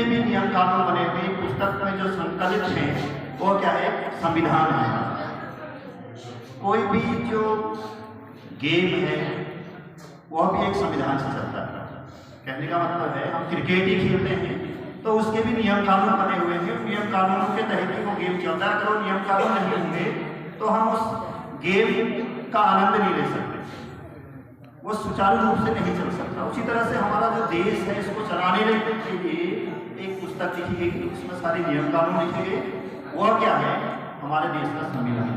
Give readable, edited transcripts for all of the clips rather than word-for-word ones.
भी नियम कानून बने हुए पुस्तक में जो संकलित हैं वो क्या है, संविधान है। कोई भी जो गेम है वह भी एक संविधान से चलता है। कहने का मतलब है हम क्रिकेट ही खेलते हैं तो उसके भी नियम कानून बने हुए हैं, नियम कानूनों के तहत ही वो गेम चलता है। अगर वो नियम कानून नहीं होंगे तो हम उस गेम का आनंद नहीं ले सकते, वो सुचारू रूप से नहीं चल सकता। उसी तरह से हमारा जो देश है इसको चलाने के लिए एक पुस्तक लिखी गई, उसमें सारे नियम कानून लिखे गए। वह क्या है, हमारे देश का संविधान।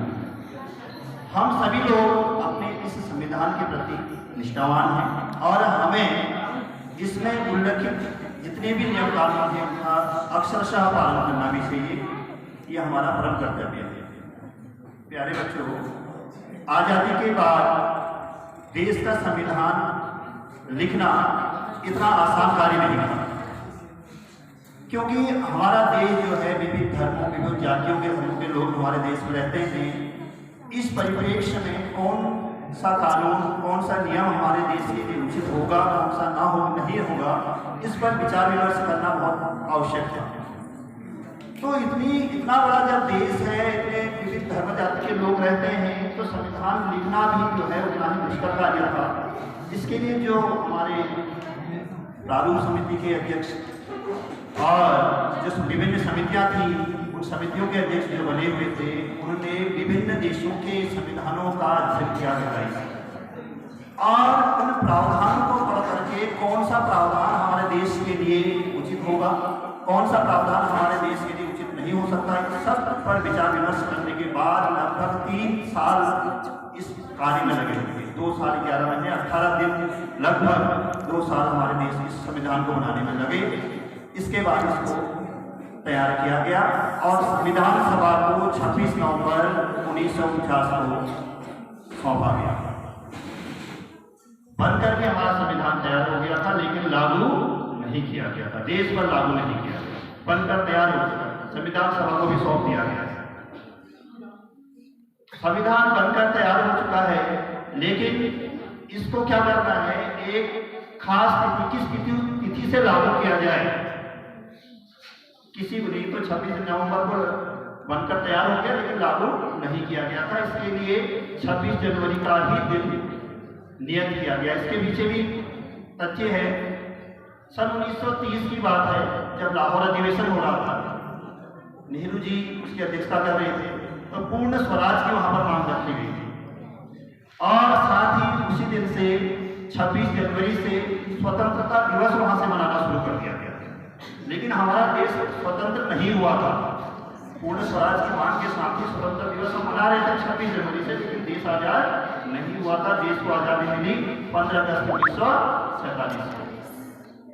हम सभी लोग अपने इस संविधान के प्रति निष्ठावान हैं और हमें इसमें उल्लेखित जितने भी नियम कानून हैं उनका अक्षरशः पालन करना भी चाहिए। ये हमारा परम कर्तव्य है। प्यारे बच्चों, आज़ादी के बाद देश का संविधान लिखना इतना आसान कार्य नहीं था, क्योंकि हमारा देश जो है विविध धर्मों, विविध जातियों के धर्मों के लोग हमारे देश में रहते हैं। इस परिप्रेक्ष्य में कौन सा कानून, कौन सा नियम हमारे देश के लिए उचित होगा, कौन सा नहीं होगा, इस पर विचार विमर्श करना बहुत आवश्यक है। तो इतना बड़ा जब देश है, इतने विविध धर्म जाति के लोग रहते हैं, तो संविधान लिखना भी जो है उतना ही मुश्किल कार्य था। इसके लिए जो हमारे प्रारूप समिति के अध्यक्ष और जो विभिन्न समितियां थी, उन समितियों के अध्यक्ष जो बने हुए थे, उन्होंने विभिन्न देशों के संविधानों का अध्ययन किया गया और उन प्रावधानों को पढ़ करके कौन सा प्रावधान हमारे देश के लिए उचित होगा, कौन सा प्रावधान हमारे देश के लिए उचित नहीं हो सकता, इन सब पर विचार विमर्श करने के बाद लगभग 3 साल इस कार्य में लगे हुए। 2 साल 11 महीने 18 दिन, लगभग 2 साल हमारे देश इस संविधान को बनाने में लगे। इसके बाद इसको तैयार किया गया और संविधान सभा को 26 नवंबर 1949 को सौंपा गया। बनकर के हमारा संविधान तैयार हो गया था, लेकिन लागू नहीं किया गया था, देश पर लागू नहीं किया गया। बनकर तैयार हो गया, संविधान सभा को भी सौंप दिया गया। संविधान बनकर तैयार हो चुका है, लेकिन इसको क्या करना है, एक खास तिथि, किस तिथि से लागू किया जाए किसी को नहीं। तो 26 नवंबर को बनकर तैयार हो गया, लेकिन लागू नहीं किया गया था। इसके लिए 26 जनवरी का ही दिन नियत किया गया। इसके पीछे भी तथ्य है, सन 1930 की बात है, जब लाहौर अधिवेशन हो रहा था, नेहरू जी उसकी अध्यक्षता कर रहे थे, तो पूर्ण स्वराज की वहां पर मांग रखी गई थी और साथ ही उसी दिन से 26 जनवरी से स्वतंत्रता दिवस वहां से मनाना शुरू कर दिया गया। लेकिन हमारा देश स्वतंत्र नहीं हुआ था। पूर्ण स्वराज की मांग के साथ ही स्वतंत्र दिवस हम मना रहे थे 26 जनवरी से, लेकिन देश आजाद नहीं हुआ था। देश को आजादी मिली 15 अगस्त 1947 को।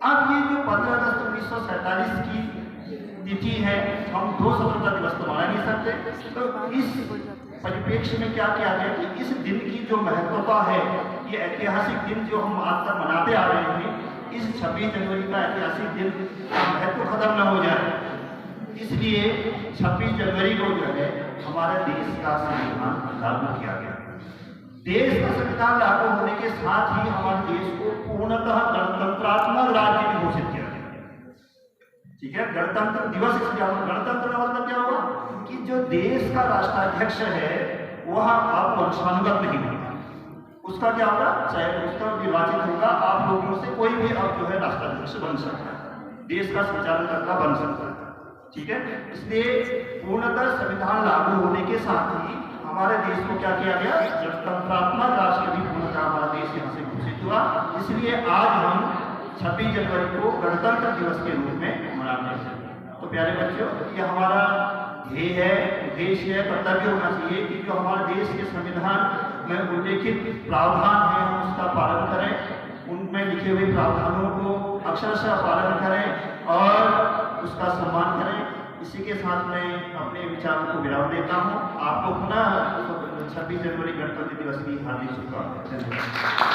अब ये जो 15 अगस्त 1947 की तिथि है, हम 2 स्वतंत्रता दिवस तो मना नहीं सकते। तो इस परिप्रेक्ष्य में क्या किया गया कि इस दिन की जो महत्वता है, ये ऐतिहासिक दिन जो हम आज तक मनाते आ रहे हैं, इस 26 जनवरी का ऐतिहासिक दिन का महत्व खत्म न हो जाए, इसलिए 26 जनवरी को जो है हमारे देश का संविधान लागू किया गया। देश का संविधान लागू होने के साथ ही हमारे देश को पूर्णतः गणतंत्रात्मक राज्य भी घोषित किया गया। ठीक है, गणतंत्र दिवस इसलिए, गणतंत्र का मतलब क्या हुआ कि जो देश का राष्ट्राध्यक्ष है वह अब वंशानुगत नहीं होगा, उसका क्या होगा, चाहे उसका निर्वाचित होगा, आप लोगों से कोई भी अब जो है राष्ट्राध्यक्ष बन सकता है, देश का संचालन करता बन सकता है। ठीक है, इसलिए पूर्णतः संविधान लागू होने के साथ ही हमारे देश को क्या किया गया, गणतंत्रात्मक राष्ट्र भी पूर्णतः हमारा देश यहाँ से घोषित हुआ। इसलिए आज हम 26 जनवरी को गणतंत्र दिवस के रूप में मनाते हैं। तो प्यारे बच्चों, ये हमारा ध्येय है, उद्देश्य है, कर्तव्य होना चाहिए कि जो हमारे देश के संविधान में उल्लेखित प्रावधान है हम उसका पालन करें, उनमें लिखे हुए प्रावधानों को अक्षरशः पालन करें और उसका सम्मान करें। इसी के साथ मैं अपने विचारों को विराम देता हूँ। आपको पुनः 26 जनवरी गणतंत्र दिवस की हार्दिक शुभकामनाएं।